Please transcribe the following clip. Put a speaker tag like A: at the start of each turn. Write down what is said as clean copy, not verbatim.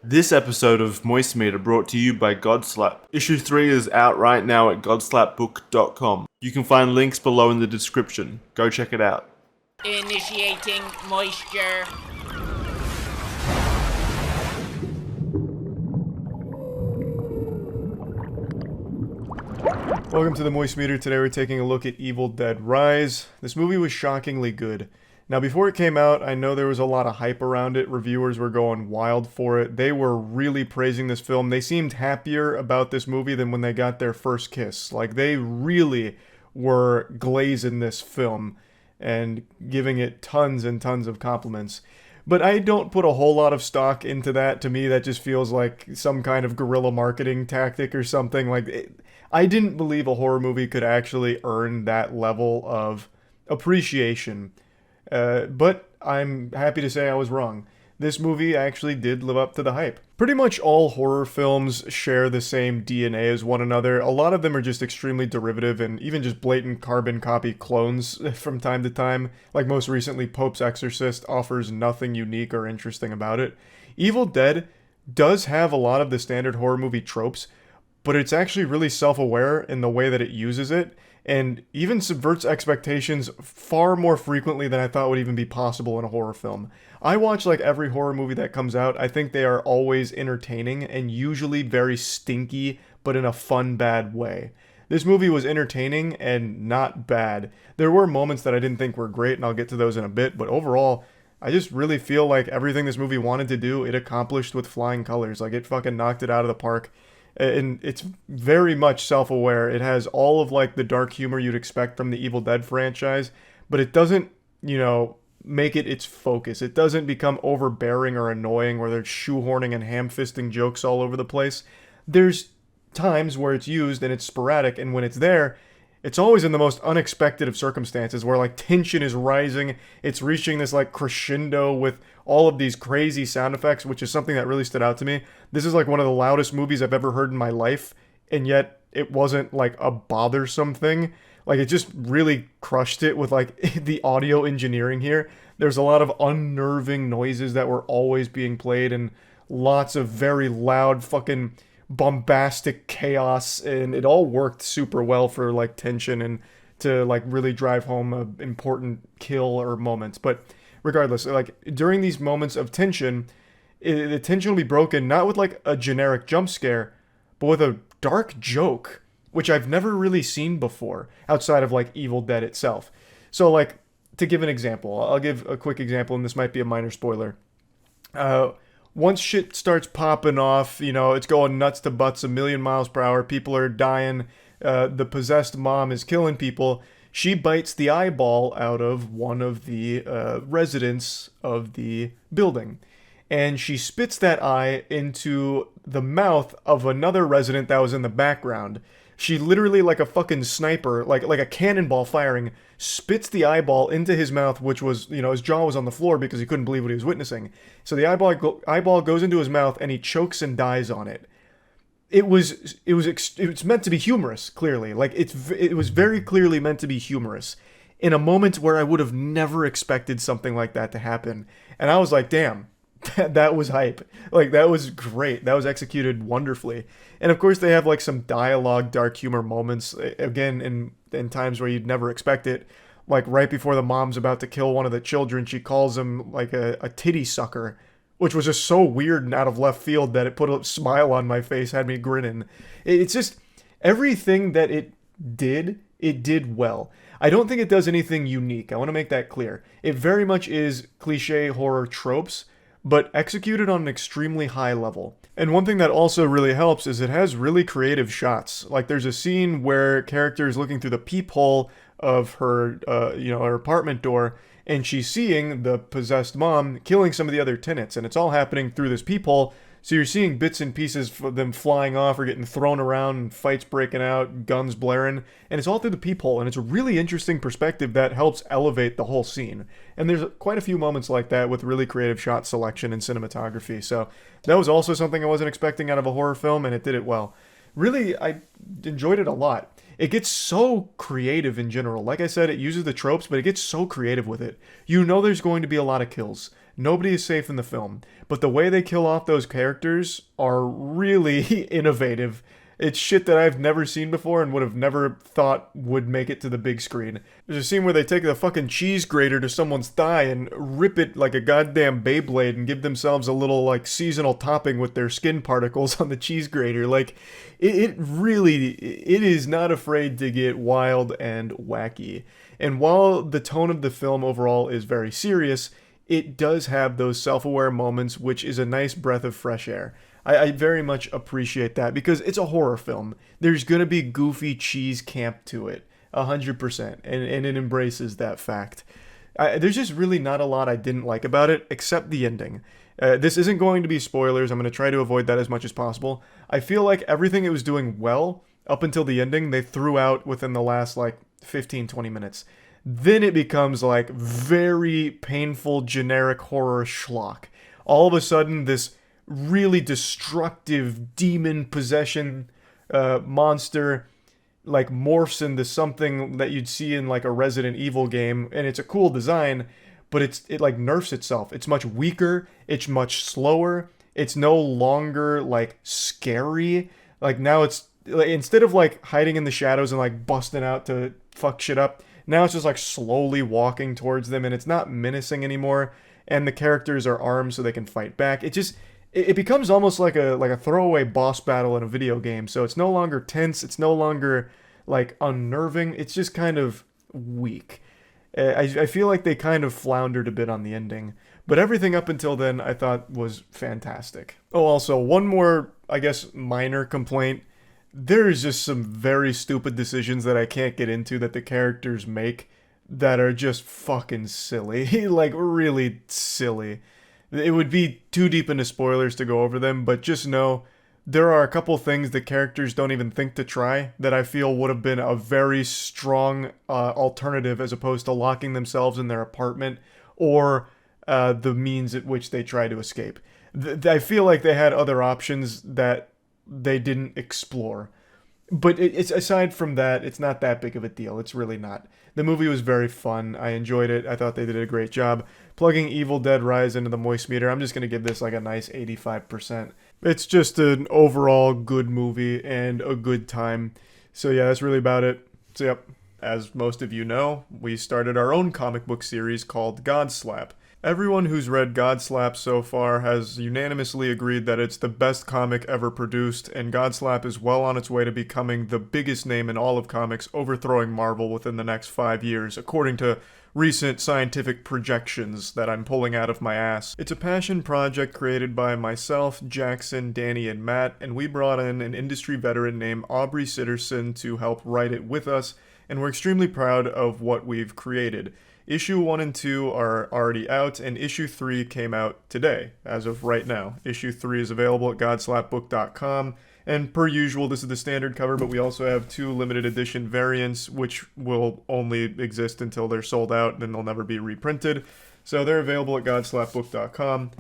A: This episode of Moist Meter brought to you by GODSLAP. Issue 3 is out right now at godslapbook.com. You can find links below in the description. Go check it out.
B: Initiating moisture.
C: Welcome to the Moist Meter. Today we're taking a look at Evil Dead Rise. This movie was shockingly good. Now before it came out, I know there was a lot of hype around it. Reviewers were going wild for it. They were really praising this film. They seemed happier about this movie than when they got their first kiss. Like, they really were glazing this film and giving it tons and tons of compliments. But I don't put a whole lot of stock into that. To me, that just feels like some kind of guerrilla marketing tactic or something. I didn't believe a horror movie could actually earn that level of appreciation. But I'm happy to say I was wrong. This movie actually did live up to the hype. Pretty much all horror films share the same DNA as one another. A lot of them are just extremely derivative and even just blatant carbon copy clones from time to time. Like most recently, Pope's Exorcist offers nothing unique or interesting about it. Evil Dead does have a lot of the standard horror movie tropes, but it's actually really self-aware in the way that it uses it, and even subverts expectations far more frequently than I thought would even be possible in a horror film. I watch like every horror movie that comes out. I think they are always entertaining and usually very stinky, but in a fun, bad way. This movie was entertaining and not bad. There were moments that I didn't think were great, and I'll get to those in a bit, but overall, I just really feel like everything this movie wanted to do, it accomplished with flying colors. Like, it fucking knocked it out of the park. And it's very much self-aware. It has all of like the dark humor you'd expect from the Evil Dead franchise, but it doesn't, make it its focus. It doesn't become overbearing or annoying where they're shoehorning and ham-fisting jokes all over the place. There's times where it's used and it's sporadic, and when it's there, it's always in the most unexpected of circumstances where like tension is rising. It's reaching this like crescendo with all of these crazy sound effects, which is something that really stood out to me. This is like one of the loudest movies I've ever heard in my life, and yet it wasn't like a bothersome thing. Like, it just really crushed it with like the audio engineering here. There's a lot of unnerving noises that were always being played and lots of very loud fucking bombastic chaos, and it all worked super well for like tension and to like really drive home a important kill or moments. But regardless, like during these moments of tension, the tension will be broken not with like a generic jump scare, but with a dark joke, which I've never really seen before outside of like Evil Dead itself. So like, to give an example, I'll give a quick example, and this might be a minor spoiler. Once shit starts popping off, it's going nuts to butts, a million miles per hour, people are dying, the possessed mom is killing people, she bites the eyeball out of one of the residents of the building. And she spits that eye into the mouth of another resident that was in the background. She literally, like a fucking sniper, like a cannonball firing, spits the eyeball into his mouth, which was, his jaw was on the floor because he couldn't believe what he was witnessing. So the eyeball goes into his mouth, and he chokes and dies on it. It's meant to be humorous, clearly. Like, it was very clearly meant to be humorous in a moment where I would have never expected something like that to happen. And I was like, damn. That was hype. Like, that was great. That was executed wonderfully. And of course, they have like some dialogue, dark humor moments, again, in times where you'd never expect it. Like right before the mom's about to kill one of the children, she calls him like a titty sucker, which was just so weird and out of left field that it put a smile on my face, had me grinning. It's just everything that it did well. I don't think it does anything unique. I want to make that clear. It very much is cliche horror tropes, but executed on an extremely high level. And one thing that also really helps is it has really creative shots. Like, there's a scene where character is looking through the peephole of her, her apartment door, and she's seeing the possessed mom killing some of the other tenants, and it's all happening through this peephole. So you're seeing bits and pieces of them flying off or getting thrown around, and fights breaking out, guns blaring, and it's all through the peephole, and it's a really interesting perspective that helps elevate the whole scene. And there's quite a few moments like that with really creative shot selection and cinematography, so that was also something I wasn't expecting out of a horror film, and it did it well. Really, I enjoyed it a lot. It gets so creative in general. Like I said, it uses the tropes, but it gets so creative with it. You know there's going to be a lot of kills. Nobody is safe in the film. But the way they kill off those characters are really innovative. It's shit that I've never seen before and would have never thought would make it to the big screen. There's a scene where they take the fucking cheese grater to someone's thigh and rip it like a goddamn Beyblade and give themselves a little, like, seasonal topping with their skin particles on the cheese grater. Like, it is not afraid to get wild and wacky. And while the tone of the film overall is very serious, it does have those self-aware moments, which is a nice breath of fresh air. I very much appreciate that because it's a horror film. There's going to be goofy cheese camp to it, 100%, and it embraces that fact. There's just really not a lot I didn't like about it, except the ending. This isn't going to be spoilers. I'm going to try to avoid that as much as possible. I feel like everything it was doing well up until the ending, they threw out within the last, 15-20 minutes. Then it becomes, very painful, generic horror schlock. All of a sudden, this really destructive demon possession monster morphs into something that you'd see in a Resident Evil game, and it's a cool design, but it nerfs itself. It's much weaker, it's much slower, it's no longer scary. Now it's instead of hiding in the shadows and busting out to fuck shit up, now it's just slowly walking towards them, and it's not menacing anymore, and the characters are armed so they can fight back. It becomes almost like a throwaway boss battle in a video game. So it's no longer tense. It's no longer unnerving. It's just kind of weak. I feel like they kind of floundered a bit on the ending. But everything up until then I thought was fantastic. Oh, also, one more, I guess, minor complaint. There is just some very stupid decisions that I can't get into that the characters make that are just fucking silly. Really silly. It would be too deep into spoilers to go over them, but just know there are a couple things the characters don't even think to try that I feel would have been a very strong alternative as opposed to locking themselves in their apartment or the means at which they try to escape. I feel like they had other options that they didn't explore. But it's aside from that, it's not that big of a deal. It's really not. The movie was very fun. I enjoyed it. I thought they did a great job. Plugging Evil Dead Rise into the moist meter, I'm just going to give this a nice 85%. It's just an overall good movie and a good time. So yeah, that's really about it. So yep, as most of you know, we started our own comic book series called GODSLAP. Everyone who's read GODSLAP so far has unanimously agreed that it's the best comic ever produced, and GODSLAP is well on its way to becoming the biggest name in all of comics, overthrowing Marvel within the next 5 years, according to recent scientific projections that I'm pulling out of my ass. It's a passion project created by myself, Jackson, Danny, and Matt, and we brought in an industry veteran named Aubrey Sitterson to help write it with us, and we're extremely proud of what we've created. Issue 1 and 2 are already out, and Issue 3 came out today, as of right now. Issue 3 is available at GODSLAPbook.com, and per usual, this is the standard cover, but we also have 2 limited edition variants, which will only exist until they're sold out, and they'll never be reprinted. So they're available at GODSLAPbook.com.